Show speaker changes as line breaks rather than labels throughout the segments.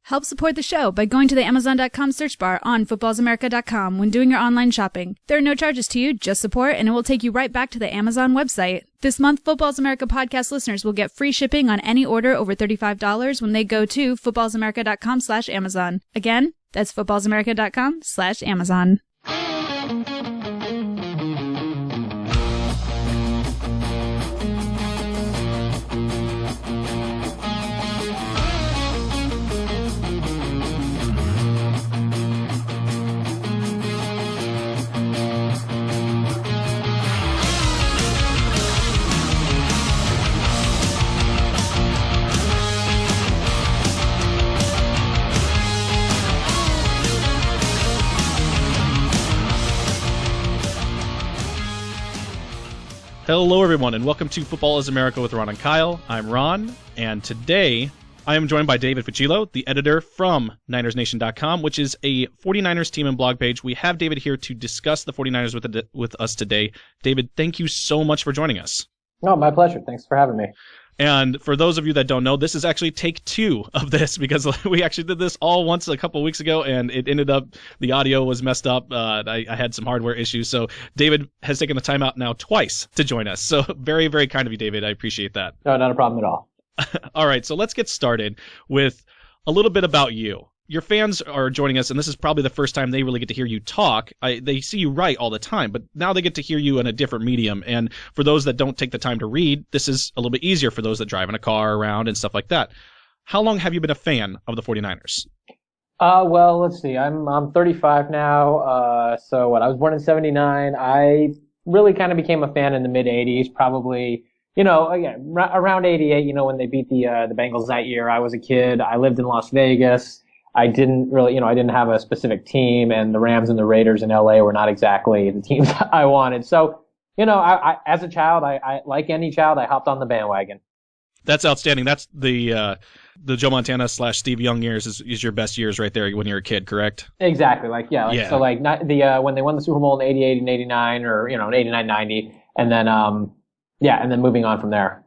Help support the show by going to the Amazon.com search bar on footballsamerica.com when doing your online shopping. There are no charges to you, just support, and it will take you right back to the Amazon website. This month, Footballs America podcast listeners will get free shipping on any order over $35 when they go to footballsamerica.com/Amazon. Again, that's footballsamerica.com/Amazon.
Hello, everyone, and welcome to Football is America with Ron and Kyle. I'm Ron, and today I am joined by David Fucillo, the editor from NinersNation.com, which is a 49ers team and blog page. We have David here to discuss the 49ers with us today. David, thank you so much for joining us.
Oh, my pleasure. Thanks for having me.
And for those of you that don't know, this is actually take 2 of this because we actually did this all once a couple of weeks ago, and it ended up the audio was messed up. I had some hardware issues, so David has taken the time out now twice to join us. So very, very kind of you, David. I appreciate that.
No, not a problem at all.
All right, so let's get started with a little bit about you. Your fans are joining us, and this is probably the first time they really get to hear you talk. They see you write all the time, but now they get to hear you in a different medium. And for those that don't take the time to read, this is a little bit easier for those that drive in a car around and stuff like that. How long have you been a fan of the 49ers?
Well, let's see. I'm 35 now. So I was born in 79. I really kind of became a fan in the mid 80s, probably. Again, around 88. When they beat the Bengals that year. I was a kid. I lived in Las Vegas. I didn't really, I didn't have a specific team, and the Rams and the Raiders in LA were not exactly the teams I wanted. So, I as a child, I like any child, I hopped on the bandwagon.
That's outstanding. That's the Joe Montana / Steve Young years is your best years right there when you're a kid, correct?
Exactly. So not when they won the Super Bowl in 88 and 89, or in 89, 90, and then and then moving on from there.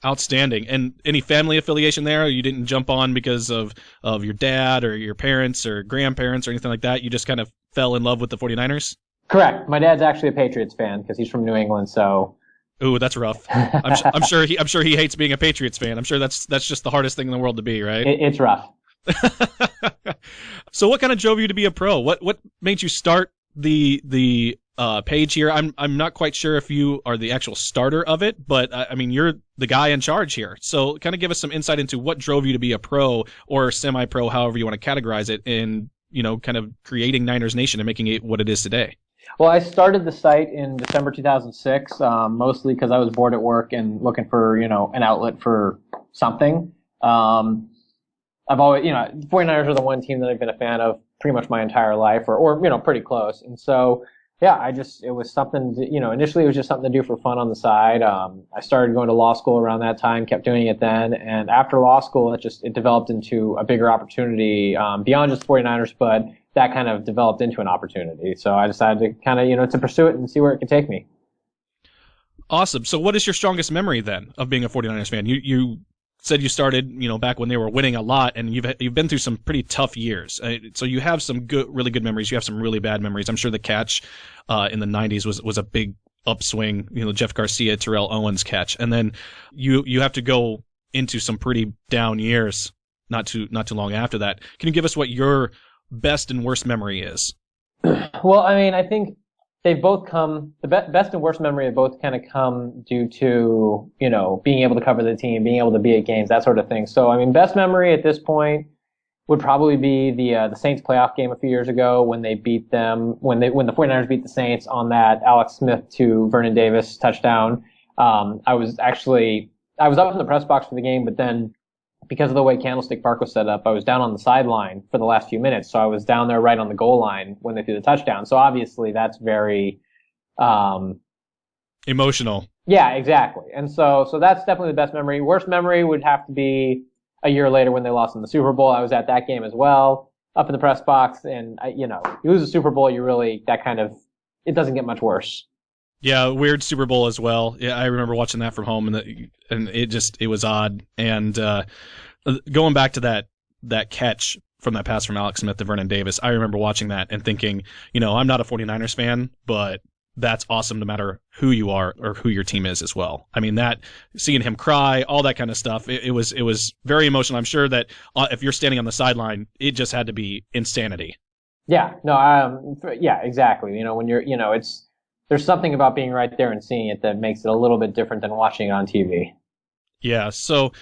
Outstanding. And any family affiliation there? You didn't jump on because of your dad or your parents or grandparents or anything like that? You just kind of fell in love with the 49ers?
Correct. My dad's actually a Patriots fan because he's from New England, so...
Ooh, that's rough. I'm sure he hates being a Patriots fan. I'm sure that's just the hardest thing in the world to be, right?
It's rough.
So what kind of drove you to be a pro? What made you start the page here? I'm not quite sure if you are the actual starter of it, but you're the guy in charge here. So kind of give us some insight into what drove you to be a pro or semi-pro, however you want to categorize it, in kind of creating Niners Nation and making it what it is today.
Well, I started the site in December 2006, mostly because I was bored at work and looking for an outlet for something. I've always the 49ers are the one team that I've been a fan of pretty much my entire life, or pretty close, and so. Yeah, it was something to, initially it was just something to do for fun on the side. I started going to law school around that time, kept doing it then. And after law school, it developed into a bigger opportunity, beyond just 49ers, but that kind of developed into an opportunity. So I decided to kind of, to pursue it and see where it could take me.
Awesome. So what is your strongest memory then of being a 49ers fan? You said you started, back when they were winning a lot, and you've been through some pretty tough years. So you have some really good memories. You have some really bad memories. I'm sure the catch in the 90s was a big upswing. Jeff Garcia, Terrell Owens catch, and then you have to go into some pretty down years not too long after that. Can you give us what your best and worst memory is?
Well, I think they've both come, the best and worst memory have both kind of come due to, being able to cover the team, being able to be at games, that sort of thing. So, best memory at this point would probably be the Saints playoff game a few years ago when they beat them, when the 49ers beat the Saints on that Alex Smith to Vernon Davis touchdown. I was up in the press box for the game, but then because of the way Candlestick Park was set up, I was down on the sideline for the last few minutes. So I was down there right on the goal line when they threw the touchdown. So obviously that's very
emotional.
Yeah, exactly. And so that's definitely the best memory. Worst memory would have to be a year later when they lost in the Super Bowl. I was at that game as well, up in the press box, and you lose a Super Bowl, it doesn't get much worse.
Yeah, weird Super Bowl as well. Yeah, I remember watching that from home, and it was odd. And going back to that that catch from that pass from Alex Smith to Vernon Davis, I remember watching that and thinking, I'm not a 49ers fan, but that's awesome no matter who you are or who your team is as well. I mean, that seeing him cry, all that kind of stuff, it was very emotional. I'm sure that if you're standing on the sideline, it just had to be insanity.
Yeah, no, yeah, exactly. When you're, there's something about being right there and seeing it that makes it a little bit different than watching it on TV.
Yeah, so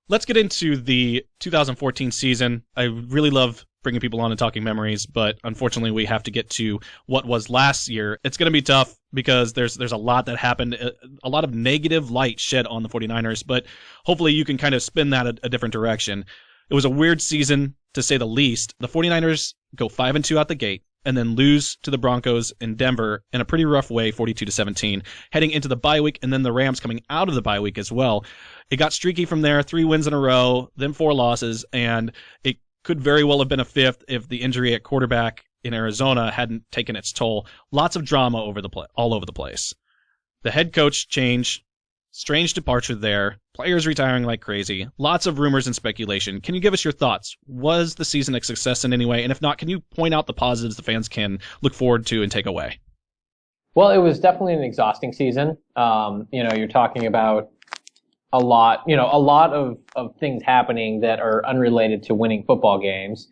let's get into the 2014 season. I really love bringing people on and talking memories, but unfortunately we have to get to what was last year. It's going to be tough because there's a lot that happened, a lot of negative light shed on the 49ers, but hopefully you can kind of spin that a different direction. It was a weird season, to say the least. The 49ers go 5-2 out the gate and then lose to the Broncos in Denver in a pretty rough way, 42-17, heading into the bye week, and then the Rams coming out of the bye week as well. It got streaky from there, 3 wins in a row, then 4 losses, and it could very well have been a 5th if the injury at quarterback in Arizona hadn't taken its toll. Lots of drama all over the place. The head coach change, strange departure there, players retiring like crazy, lots of rumors and speculation. Can you give us your thoughts? Was the season a success in any way? And if not, can you point out the positives the fans can look forward to and take away?
Well, it was definitely an exhausting season. You're talking about a lot of things happening that are unrelated to winning football games.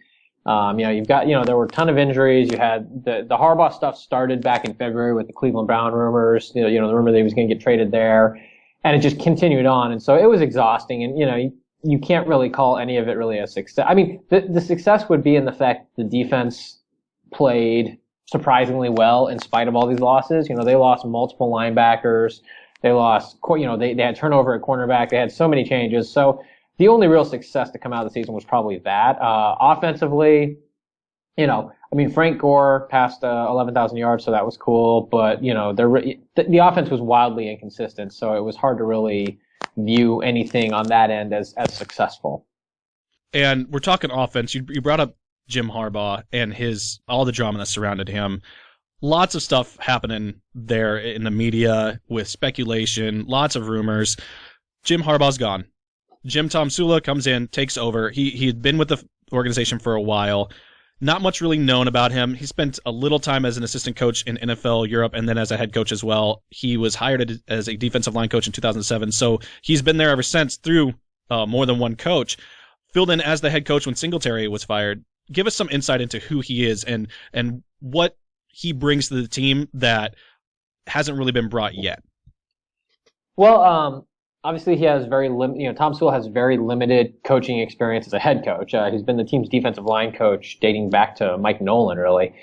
You've got, there were a ton of injuries. You had the Harbaugh stuff started back in February with the Cleveland Brown rumors, the rumor that he was going to get traded there, and it just continued on. And so it was exhausting. And, you can't really call any of it really a success. I mean, the success would be in the fact the defense played surprisingly well in spite of all these losses. They lost multiple linebackers. They lost, they had turnover at cornerback. They had so many changes. So the only real success to come out of the season was probably that. Offensively, Frank Gore passed 11,000 yards, so that was cool. But, the offense was wildly inconsistent, so it was hard to really view anything on that end as successful.
And we're talking offense. You brought up Jim Harbaugh and all the drama that surrounded him. Lots of stuff happening there in the media with speculation, lots of rumors. Jim Harbaugh's gone. Jim Tomsula comes in, takes over. He had been with the organization for a while. Not much really known about him. He spent a little time as an assistant coach in NFL Europe and then as a head coach as well. He was hired as a defensive line coach in 2007, so he's been there ever since through more than one coach. Filled in as the head coach when Singletary was fired. Give us some insight into who he is and what he brings to the team that hasn't really been brought yet.
Well, obviously he has Tom Sewell has very limited coaching experience as a head coach. He's been the team's defensive line coach dating back to Mike Nolan, really.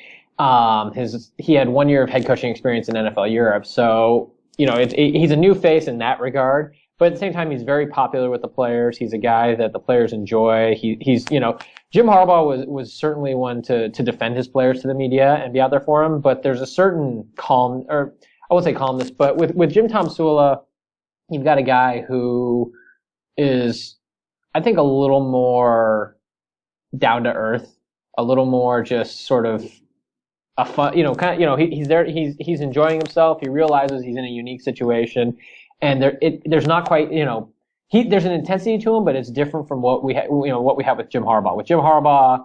He had 1 year of head coaching experience in NFL Europe. So, he's a new face in that regard. But at the same time, he's very popular with the players. He's a guy that the players enjoy. He's Jim Harbaugh was certainly one to defend his players to the media and be out there for him. But there's a certain calm, or I won't say calmness, but with Jim Tomsula, you've got a guy who is, I think, a little more down to earth, a little more just sort of a fun, he's there, he's enjoying himself. He realizes he's in a unique situation. And there's not quite, there's an intensity to him, but it's different from what we have with Jim Harbaugh. With Jim Harbaugh,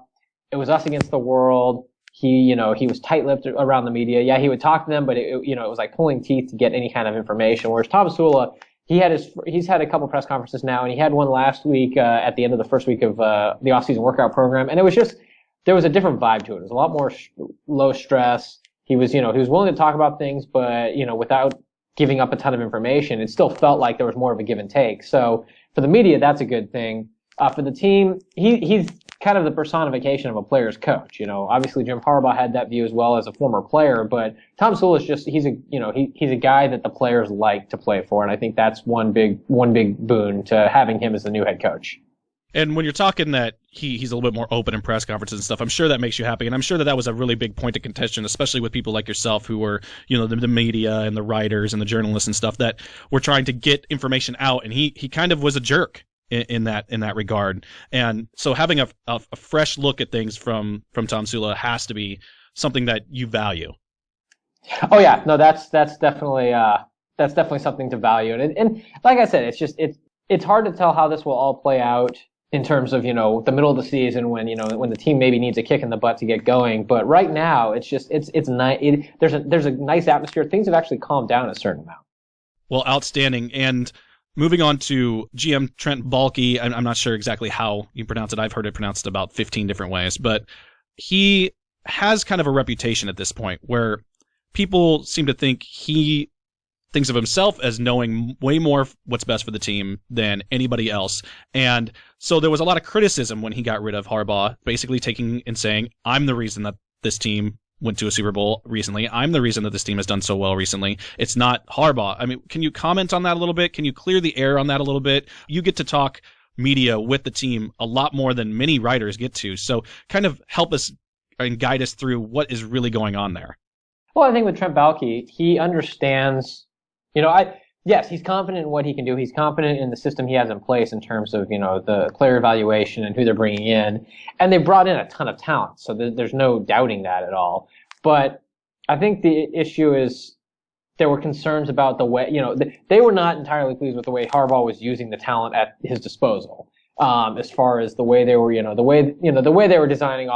it was us against the world. He was tight-lipped around the media. Yeah, he would talk to them, but it was like pulling teeth to get any kind of information. Whereas Tom Sula, he's had a couple press conferences now, and he had one last week at the end of the first week of the off-season workout program, and it was just, there was a different vibe to it. It was a lot more low stress. He was willing to talk about things, but without giving up a ton of information. It still felt like there was more of a give and take. So for the media, that's a good thing. For the team, he's kind of the personification of a player's coach. Obviously Jim Harbaugh had that view as well as a former player, but Tom Sewell is just, he's a guy that the players like to play for. And I think that's one big boon to having him as the new head coach.
And when you're talking that he's a little bit more open in press conferences and stuff, I'm sure that makes you happy. And I'm sure that was a really big point of contention, especially with people like yourself who were, the media and the writers and the journalists and stuff that were trying to get information out. And he kind of was a jerk in that regard. And so having a fresh look at things from Tom Sula has to be something that you value.
Oh yeah, no, that's definitely something to value. And like I said, it's hard to tell how this will all play out. in terms of, the middle of the season when, when the team maybe needs a kick in the butt to get going. But right now, it's just, it's nice. There's a nice atmosphere. Things have actually calmed down a certain amount.
Well, outstanding. And moving on to GM Trent Baalke, I'm not sure exactly how you pronounce it. I've heard it pronounced about 15 different ways, but he has kind of a reputation at this point where people seem to think he thinks of himself as knowing way more what's best for the team than anybody else. And so there was a lot of criticism when he got rid of Harbaugh, basically taking and saying, I'm the reason that this team went to a Super Bowl recently. I'm the reason that this team has done so well recently. It's not Harbaugh. I mean, can you comment on that a little bit? Can you clear the air on that a little bit? You get to talk media with the team a lot more than many writers get to. So kind of help us and guide us through what is really going on there.
Well, I think with Trent Baalke, he understands, yes, he's confident in what he can do. He's confident in the system he has in place in terms of, the player evaluation and who they're bringing in. And they brought in a ton of talent, so there's no doubting that at all. But I think the issue is there were concerns about the way, they were not entirely pleased with the way Harbaugh was using the talent at his disposal. As far as the way they were, the way they were designing,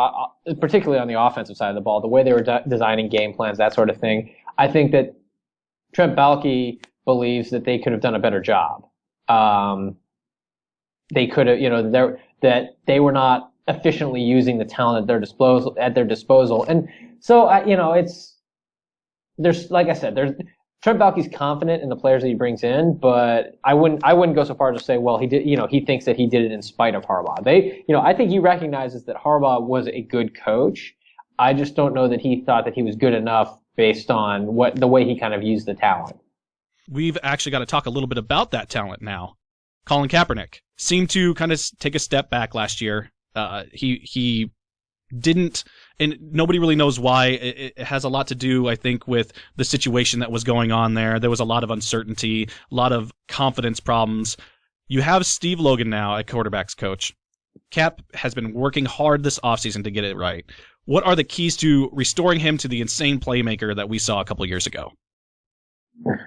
particularly on the offensive side of the ball, the way they were designing game plans, that sort of thing. I think that Trent Baalke believes that they could have done a better job. They could have, that they were not efficiently using the talent at their disposal. And so, like I said, Trent Baalke's confident in the players that he brings in, but I wouldn't go so far as to say, well, he did, he thinks that he did it in spite of Harbaugh. I think he recognizes that Harbaugh was a good coach. I just don't know that he thought that he was good enough based on the way he kind of used the talent.
We've actually got to talk a little bit about that talent now. Colin Kaepernick seemed to kind of take a step back last year. He didn't, and nobody really knows why. It has a lot to do, I think, with the situation that was going on there. There was a lot of uncertainty, a lot of confidence problems. You have Steve Logan now at quarterback's coach. Cap has been working hard this offseason to get it right. What are the keys to restoring him to the insane playmaker that we saw a couple years ago?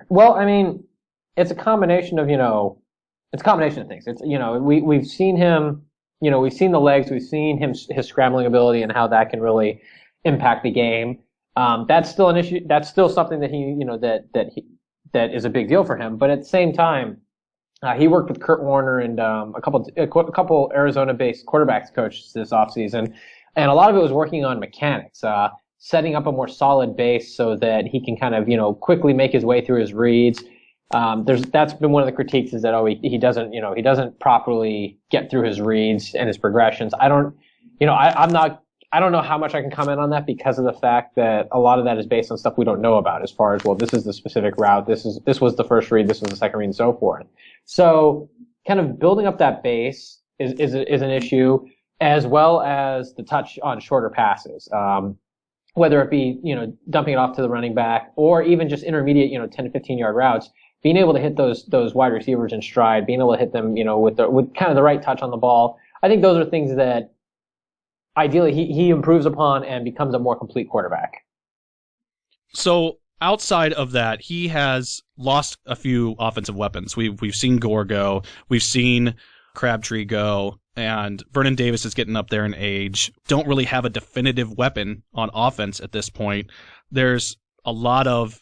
Well, I mean, it's a combination of, it's a combination of things. It's, we've seen him, we've seen the legs, we've seen his scrambling ability and how that can really impact the game. That's still an issue. That's still something that he, that is a big deal for him. But at the same time, he worked with Kurt Warner and a couple Arizona-based quarterbacks coaches this offseason, and a lot of it was working on mechanics, setting up a more solid base so that he can kind of, quickly make his way through his reads. That's been one of the critiques is that, he doesn't properly get through his reads and his progressions. I don't know how much I can comment on that because of the fact that a lot of that is based on stuff we don't know about as far as, well, this is the specific route, this was the first read, this was the second read, and so forth. So kind of building up that base is an issue, as well as the touch on shorter passes. Whether it be, dumping it off to the running back or even just intermediate, 10 to 15 yard routes, being able to hit those wide receivers in stride, being able to hit them, with kind of the right touch on the ball. I think those are things that ideally he improves upon and becomes a more complete quarterback.
So outside of that, he has lost a few offensive weapons. We've seen Gore go, we've seen Crabtree go, and Vernon Davis is getting up there in age. Don't really have a definitive weapon on offense at this point. There's a lot of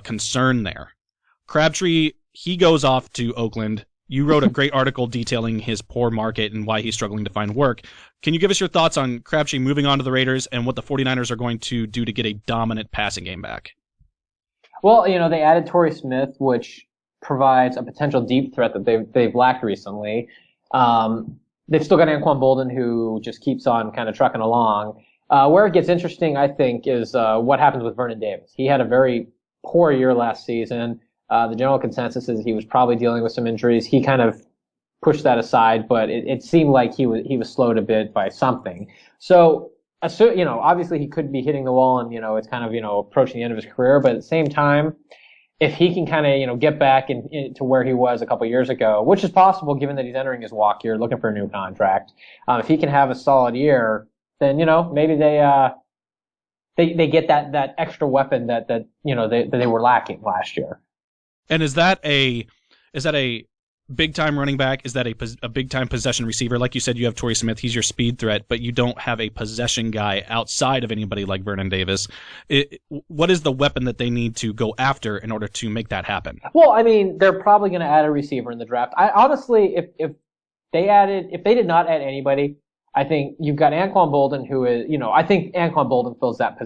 concern there. Crabtree, he goes off to Oakland. You wrote a great article detailing his poor market and why he's struggling to find work. Can you give us your thoughts on Crabtree moving on to the Raiders and what the 49ers are going to do to get a dominant passing game back?
Well, they added Torrey Smith, which provides a potential deep threat that they've lacked recently. They've still got Anquan Bolden, who just keeps on kind of trucking along. Where it gets interesting, I think, is what happens with Vernon Davis. He had a very poor year last season. The general consensus is he was probably dealing with some injuries. He kind of pushed that aside, but it seemed like he was slowed a bit by something. So, obviously he could be hitting the wall and, it's kind of, approaching the end of his career. But at the same time, if he can kind of, get back to where he was a couple years ago, which is possible given that he's entering his walk year, looking for a new contract, if he can have a solid year, then, maybe they get that extra weapon that they were lacking last year.
And is that a big-time running back? Is that a big-time possession receiver? Like you said, you have Torrey Smith. He's your speed threat, but you don't have a possession guy outside of anybody like Vernon Davis. What is the weapon that they need to go after in order to make that happen?
Well, I mean, they're probably going to add a receiver in the draft. I honestly, if they did not add anybody, I think you've got Anquan Bolden, who is, I think Anquan Bolden fills that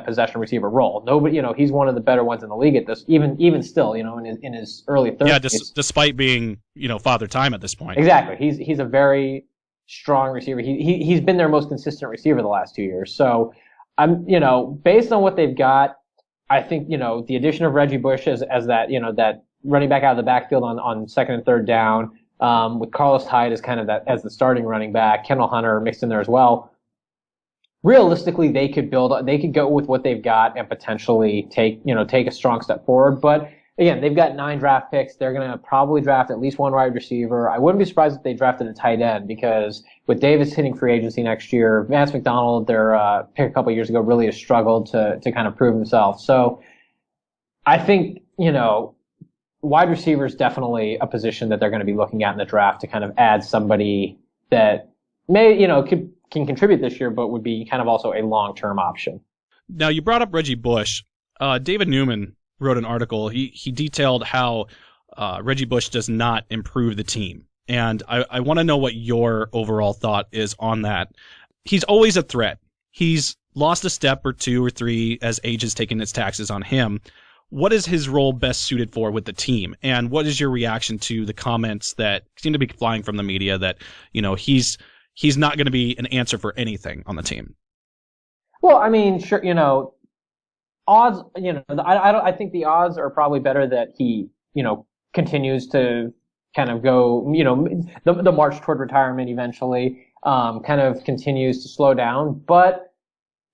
possession receiver role. Nobody, he's one of the better ones in the league at this, even still, in his early 30s.
Yeah, despite being, Father Time at this point.
Exactly. He's a very strong receiver. He's been their most consistent receiver the last 2 years. So based on what they've got, I think, the addition of Reggie Bush as that, that running back out of the backfield on second and third down, with Carlos Hyde as kind of that as the starting running back, Kendall Hunter mixed in there as well. Realistically, they could go with what they've got and potentially take a strong step forward. But again, they've got 9 draft picks. They're going to probably draft at least one wide receiver. I wouldn't be surprised if they drafted a tight end, because with Davis hitting free agency next year, Vance McDonald, their pick a couple years ago, really has struggled to kind of prove himself. So I think, wide receiver is definitely a position that they're going to be looking at in the draft to kind of add somebody that may, can contribute this year, but would be kind of also a long-term option.
Now, you brought up Reggie Bush. David Newman wrote an article. He detailed how Reggie Bush does not improve the team. And I want to know what your overall thought is on that. He's always a threat. He's lost a step or 2 or 3 as age has taken its taxes on him. What is his role best suited for with the team? And what is your reaction to the comments that seem to be flying from the media that, he's not going to be an answer for anything on the team?
Well, I mean, sure, odds, I think the odds are probably better that he, continues to kind of go, the march toward retirement eventually, kind of continues to slow down. But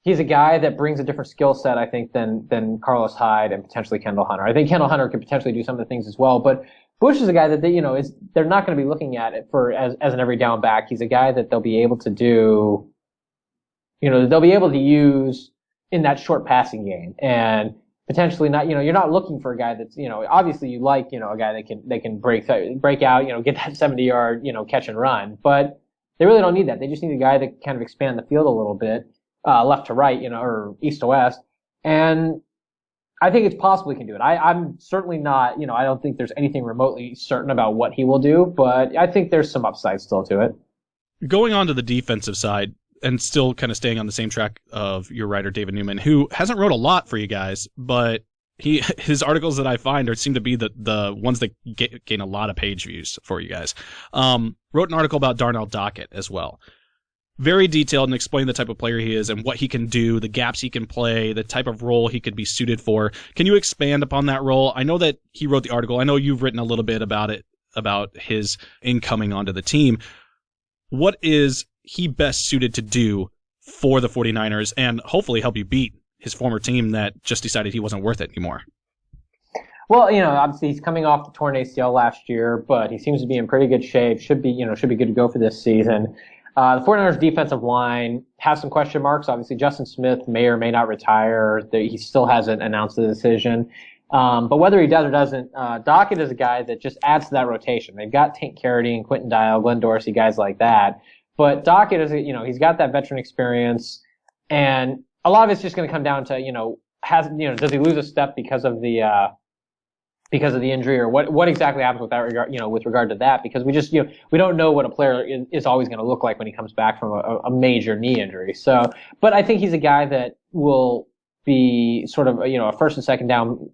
he's a guy that brings a different skill set, I think, than Carlos Hyde and potentially Kendall Hunter. I think Kendall Hunter could potentially do some of the things as well, but Bush is a guy that they're not going to be looking at it for as an every down back. He's a guy that they'll be able to do, they'll be able to use in that short passing game, and potentially not, you're not looking for a guy that's, obviously you like, a guy that can break out, get that 70-yard, catch and run, but they really don't need that. They just need a guy that kind of expand the field a little bit. Left to right, or east to west. And I think it's possible he can do it. I'm certainly not, I don't think there's anything remotely certain about what he will do, but I think there's some upside still to it.
Going on to the defensive side, and still kind of staying on the same track of your writer, David Newman, who hasn't wrote a lot for you guys, but his articles that I find seem to be the ones that gain a lot of page views for you guys. Wrote an article about Darnell Dockett as well. Very detailed and explain the type of player he is and what he can do, the gaps he can play, the type of role he could be suited for. Can you expand upon that role? I know that he wrote the article. I know you've written a little bit about it, about his incoming onto the team. What is he best suited to do for the 49ers and hopefully help you beat his former team that just decided he wasn't worth it anymore?
Well, obviously he's coming off the torn ACL last year, but he seems to be in pretty good shape. Should be good to go for this season. The 49ers defensive line has some question marks. Obviously, Justin Smith may or may not retire. He still hasn't announced the decision. But whether he does or doesn't, Dockett is a guy that just adds to that rotation. They've got Tank Carradine, Quentin Dial, Glenn Dorsey, guys like that. But Dockett is, he's got that veteran experience, and a lot of it's just going to come down to, does he lose a step because of the injury, or what exactly happens with that regard, with regard to that, because we just, we don't know what a player is always going to look like when he comes back from a major knee injury. So, but I think he's a guy that will be sort of, a first and second down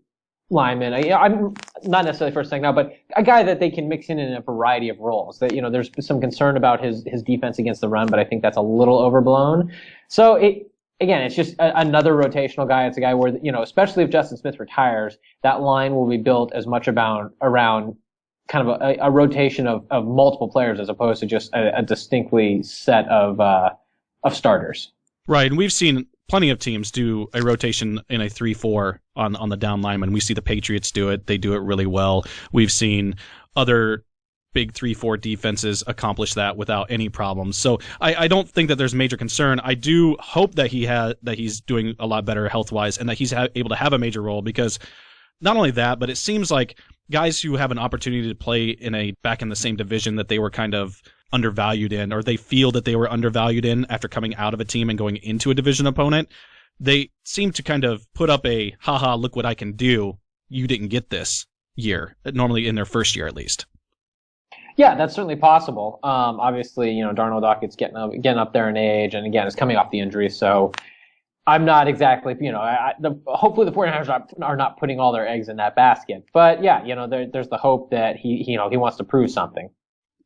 lineman. I'm not necessarily first and second down, but a guy that they can mix in a variety of roles. That, there's some concern about his defense against the run, but I think that's a little overblown. So again, it's just another rotational guy. It's a guy where, especially if Justin Smith retires, that line will be built as much around kind of a rotation of multiple players as opposed to just a distinctly set of starters.
Right, and we've seen plenty of teams do a rotation in a 3-4 on the down lineman. We see the Patriots do it. They do it really well. We've seen other big 3-4 defenses accomplish that without any problems. So I don't think that there's major concern. I do hope that he's doing a lot better health-wise and that he's able to have a major role, because not only that, but it seems like guys who have an opportunity to play back in the same division that they were kind of undervalued in, or they feel that they were undervalued in after coming out of a team and going into a division opponent, they seem to kind of put up a, haha, look what I can do. You didn't get this year, normally in their first year at least.
Yeah, that's certainly possible. Obviously, Darnell Dockett's getting up there in age, and again, is coming off the injury, so I'm not exactly, hopefully the 49ers are not putting all their eggs in that basket. But yeah, there's the hope that he wants to prove something.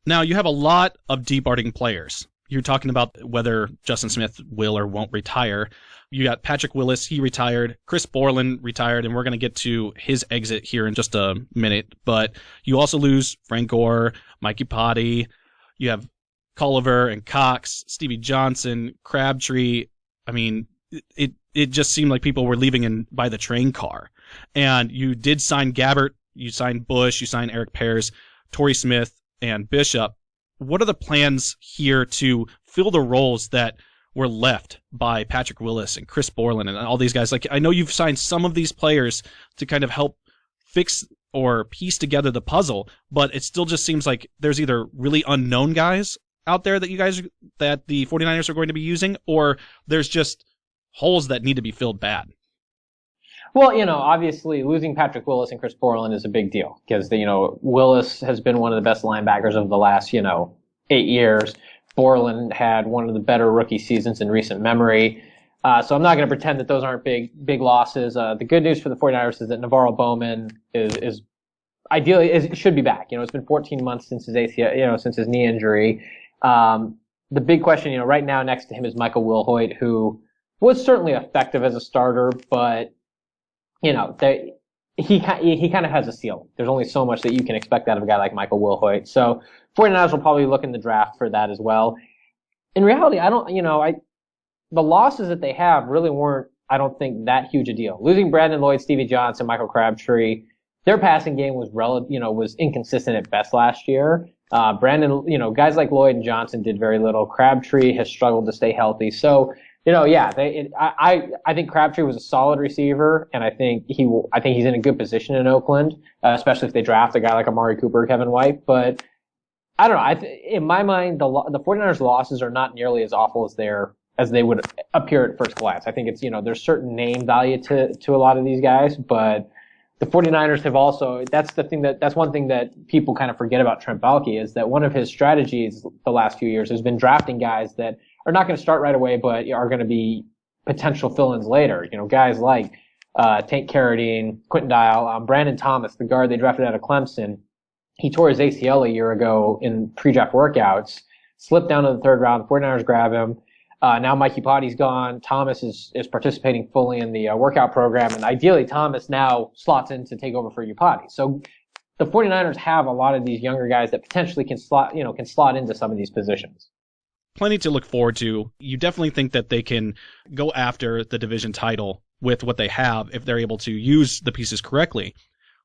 Now, you have a lot of departing players. You're talking about whether Justin Smith will or won't retire. You got Patrick Willis, he retired. Chris Borland retired, and we're going to get to his exit here in just a minute. But you also lose Frank Gore, Mikey Potty. You have Culliver and Cox, Stevie Johnson, Crabtree. I mean, it just seemed like people were leaving by the train car. And you did sign Gabbert, you signed Bush, you signed Eric Pears, Torrey Smith, and Bishop. What are the plans here to fill the roles that were left by Patrick Willis and Chris Borland and all these guys? Like, I know you've signed some of these players to kind of help fix or piece together the puzzle, but it still just seems like there's either really unknown guys out there that the 49ers are going to be using, or there's just holes that need to be filled bad.
Well, obviously losing Patrick Willis and Chris Borland is a big deal because, Willis has been one of the best linebackers of the last, 8 years. Borland had one of the better rookie seasons in recent memory. So I'm not going to pretend that those aren't big losses. The good news for the 49ers is that Navarro Bowman is ideally should be back. It's been 14 months since his ACL, since his knee injury. The big question, right now next to him is Michael Wilhoit, who was certainly effective as a starter, but he kind of has a ceiling. There's only so much that you can expect out of a guy like Michael Wilhoit. So 49ers will probably look in the draft for that as well. In reality, the losses that they have really weren't, I don't think, that huge a deal. Losing Brandon Lloyd, Stevie Johnson, Michael Crabtree, their passing game was inconsistent at best last year. Brandon, guys like Lloyd and Johnson did very little. Crabtree has struggled to stay healthy. So, I think Crabtree was a solid receiver, and I think he's in a good position in Oakland, especially if they draft a guy like Amari Cooper or Kevin White. But I don't know. In my mind, the 49ers losses are not nearly as awful as they would appear at first glance. I think it's, there's certain name value to a lot of these guys, but the 49ers have also, that's one thing that people kind of forget about Trent Baalke, is that one of his strategies the last few years has been drafting guys that are not going to start right away, but are going to be potential fill-ins later. Guys like Tank Carradine, Quentin Dial, Brandon Thomas, the guard they drafted out of Clemson. He tore his ACL a year ago in pre-draft workouts, slipped down to the third round. The 49ers grab him. Now Mikey Potty's gone. Thomas is participating fully in the workout program, and ideally Thomas now slots in to take over for Potty. So the 49ers have a lot of these younger guys that potentially can slot into some of these positions.
Plenty to look forward to. You definitely think that they can go after the division title with what they have if they're able to use the pieces correctly.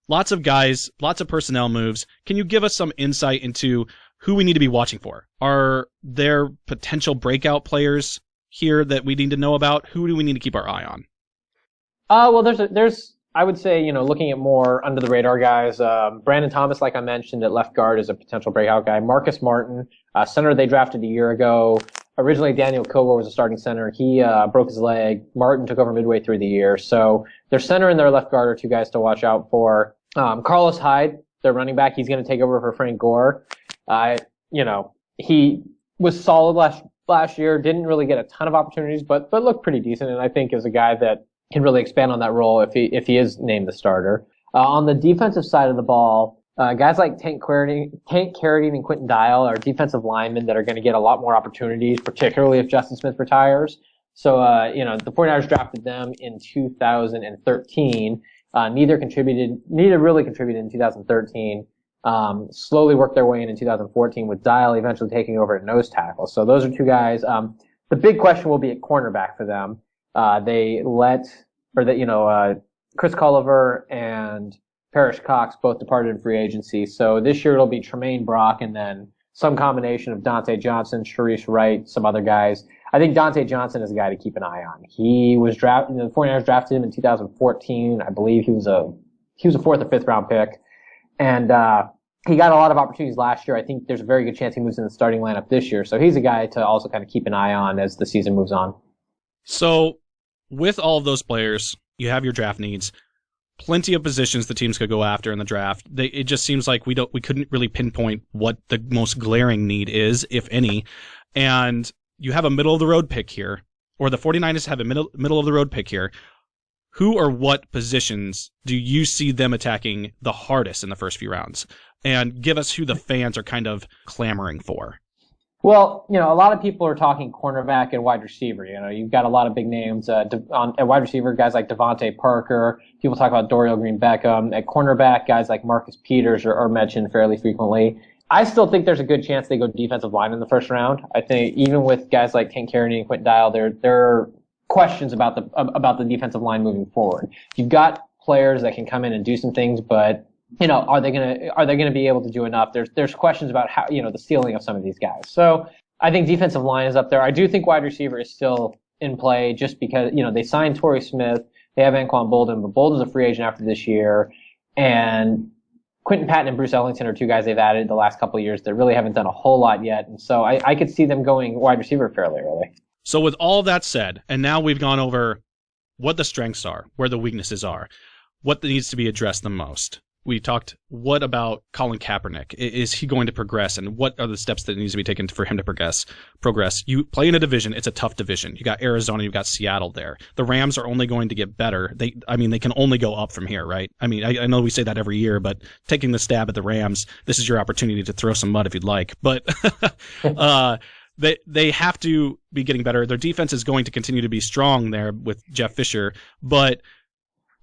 Lots of guys, lots of personnel moves. Can you give us some insight into who we need to be watching for? Are there potential breakout players here that we need to know about? Who do we need to keep our eye on?
Well, there's I would say, looking at more under the radar guys, Brandon Thomas, like I mentioned, at left guard is a potential breakout guy. Marcus Martin, center they drafted a year ago. Originally, Daniel Kilgore was a starting center. He broke his leg. Martin took over midway through the year. So their center and their left guard are two guys to watch out for. Carlos Hyde, their running back, he's going to take over for Frank Gore. He was solid last year. Didn't really get a ton of opportunities, but looked pretty decent. And I think is a guy that can really expand on that role if he is named the starter. On the defensive side of the ball, guys like Tank Carradine and Quentin Dial are defensive linemen that are going to get a lot more opportunities, particularly if Justin Smith retires. So, the 49ers drafted them in 2013. Neither really contributed in 2013. Slowly worked their way in 2014 with Dial eventually taking over at nose tackle. So those are two guys. The big question will be at cornerback for them. Chris Culliver and Parrish Cox both departed in free agency. So this year it'll be Tremaine Brock and then some combination of Dante Johnson, Sharice Wright, some other guys. I think Dante Johnson is a guy to keep an eye on. He was the 49ers drafted him in 2014. I believe he was a 4th or 5th round pick. And he got a lot of opportunities last year. I think there's a very good chance he moves in the starting lineup this year. So he's a guy to also kind of keep an eye on as the season moves on.
So with all of those players, you have your draft needs. Plenty of positions the teams could go after in the draft. It just seems like we couldn't really pinpoint what the most glaring need is, if any. And you have a middle of the road pick here, or the 49ers have a middle of the road pick here. Who or what positions do you see them attacking the hardest in the first few rounds? And give us who the fans are kind of clamoring for.
Well, a lot of people are talking cornerback and wide receiver. You've got a lot of big names at wide receiver, guys like Devontae Parker. People talk about Dorial Green-Beckham. At cornerback, guys like Marcus Peters are mentioned fairly frequently. I still think there's a good chance they go defensive line in the first round. I think even with guys like Ken Kearney and Quentin Dial, there are questions about the defensive line moving forward. You've got players that can come in and do some things, but are they gonna be able to do enough? There's questions about how, the ceiling of some of these guys. So I think defensive line is up there. I do think wide receiver is still in play just because, they signed Torrey Smith. They have Anquan Bolden, but Bolden's a free agent after this year. And Quentin Patton and Bruce Ellington are two guys they've added the last couple of years that really haven't done a whole lot yet. And so I could see them going wide receiver fairly early.
So with all that said, and now we've gone over what the strengths are, where the weaknesses are, what needs to be addressed the most. We talked, what about Colin Kaepernick? Is he going to progress? And what are the steps that needs to be taken for him to progress? You play in a division. It's a tough division. You got Arizona, you've got Seattle there. The Rams are only going to get better. They can only go up from here, right? I know we say that every year, but taking the stab at the Rams, this is your opportunity to throw some mud if you'd like. But they have to be getting better. Their defense is going to continue to be strong there with Jeff Fisher, but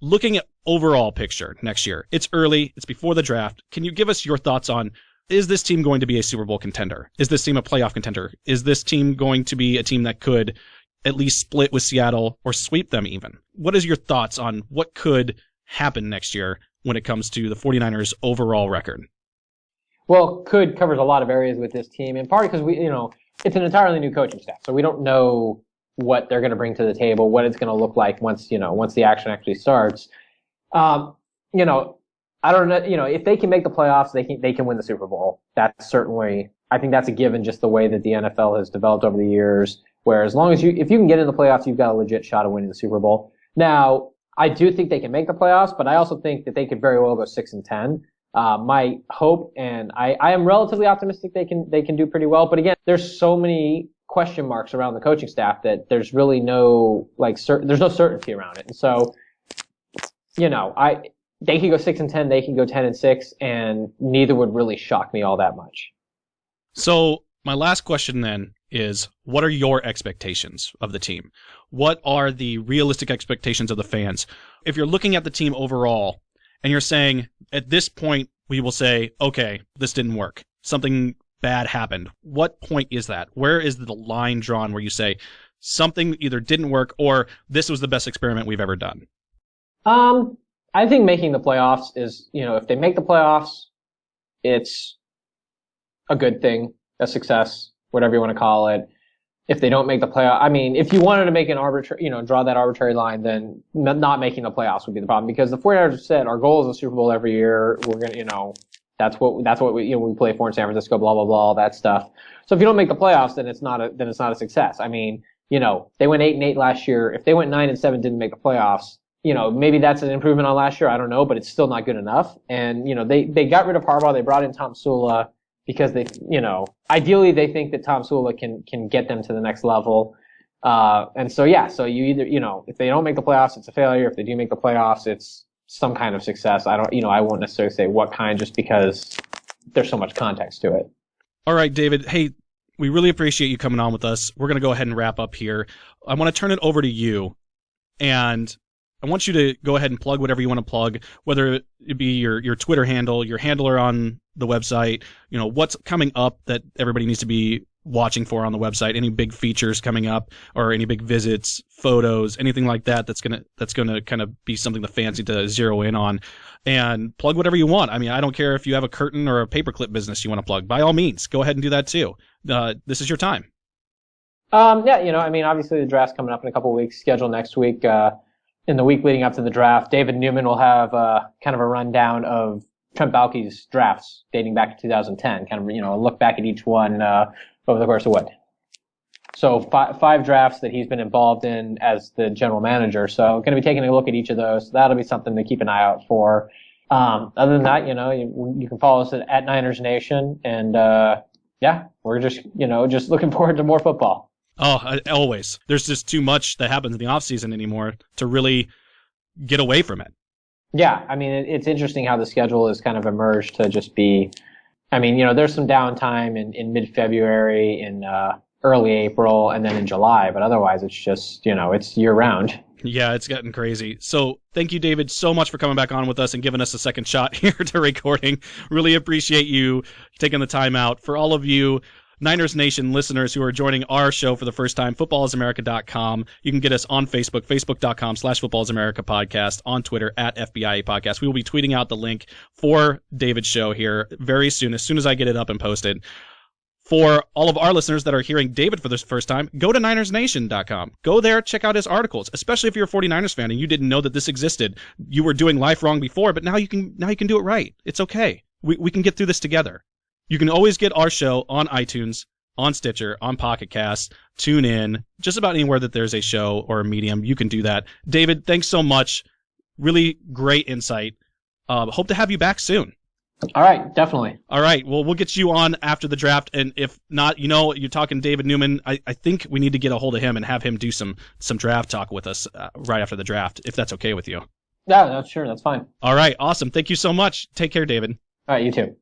looking at overall picture next year, it's early, it's before the draft. Can you give us your thoughts on, is this team going to be a Super Bowl contender? Is this team a playoff contender? Is this team going to be a team that could at least split with Seattle or sweep them even? What is your thoughts on what could happen next year when it comes to the 49ers overall record?
Well, could covers a lot of areas with this team, in part because it's an entirely new coaching staff, so we don't know what they're going to bring to the table, what it's going to look like once the action actually starts. I don't know, if they can make the playoffs, they can win the Super Bowl. That's certainly, I think that's a given, just the way that the NFL has developed over the years, where as long as if you can get in the playoffs, you've got a legit shot of winning the Super Bowl. Now, I do think they can make the playoffs, but I also think that they could very well go 6-10. My hope, and I am relatively optimistic they can do pretty well, but again, there's so many question marks around the coaching staff that there's really no there's no certainty around it. And so, they could go 6-10, they can go 10-6, and neither would really shock me all that much.
So my last question then is, what are your expectations of the team? What are the realistic expectations of the fans? If you're looking at the team overall and you're saying, at this point, we will say, okay, this didn't work. Something bad happened. What point is that? Where is the line drawn where you say something either didn't work or this was the best experiment we've ever done?
I think making the playoffs is, if they make the playoffs, it's a good thing, a success, whatever you want to call it. If they don't make the playoff, if you wanted to make an arbitrary, draw that arbitrary line, then not making the playoffs would be the problem, because the 49ers have said our goal is a Super Bowl every year. We're going to, that's what we play for in San Francisco, blah, blah, blah, all that stuff. So if you don't make the playoffs, then it's not a success. They went 8-8 last year. If they went 9-7, didn't make the playoffs, maybe that's an improvement on last year. I don't know, but it's still not good enough. And, they got rid of Harbaugh. They brought in Tom Sula because ideally they think that Tom Sula can get them to the next level. And so, yeah, so you either, if they don't make the playoffs, it's a failure. If they do make the playoffs, it's some kind of success. I won't necessarily say what kind, just because there's so much context to it.
All right, David. Hey, we really appreciate you coming on with us. We're going to go ahead and wrap up here. I want to turn it over to you, and I want you to go ahead and plug whatever you want to plug, whether it be your Twitter handle, your handler on the website, what's coming up that everybody needs to be watching for on the website, any big features coming up or any big visits, photos, anything like that that's gonna kind of be something the fans need to zero in on, and plug whatever you want. I don't care if you have a curtain or a paperclip business you want to plug. By all means, go ahead and do that too. This is your time. Obviously the draft's coming up in a couple of weeks, scheduled next week. In the week leading up to the draft, David Newman will have kind of a rundown of
Trent Baalke's drafts dating back to 2010, kind of, look back at each one over the course of what? So five drafts that he's been involved in as the general manager. So going to be taking a look at each of those. So that'll be something to keep an eye out for. Other than that, you can follow us at Niners Nation. And, we're just looking forward to more football.
Oh, always. There's just too much that happens in the offseason anymore to really get away from it.
Yeah. I mean, it's interesting how the schedule has kind of emerged to just be, there's some downtime in mid-February, in early April, and then in July, but otherwise it's just, it's year round.
Yeah, it's gotten crazy. So thank you, David, so much for coming back on with us and giving us a second shot here to recording. Really appreciate you taking the time out. For all of you Niners Nation listeners who are joining our show for the first time, footballisamerica.com. You can get us on Facebook, facebook.com/footballisamerica podcast, on Twitter at FBIA podcast. We will be tweeting out the link for David's show here very soon, as I get it up and posted. For all of our listeners that are hearing David for the first time, go to NinersNation.com. Go there, check out his articles, especially if you're a 49ers fan and you didn't know that this existed. You were doing life wrong before, but now you can do it right. It's okay. We can get through this together. You can always get our show on iTunes, on Stitcher, on Pocket Cast, tune in, just about anywhere that there's a show or a medium, you can do that. David, thanks so much. Really great insight. Hope to have you back soon.
All right, definitely.
All right, well, we'll get you on after the draft, and if not, you're talking David Newman. I think we need to get a hold of him and have him do some draft talk with us right after the draft, if that's okay with you.
Yeah, sure, that's fine.
All right, awesome. Thank you so much. Take care, David.
All right, you too.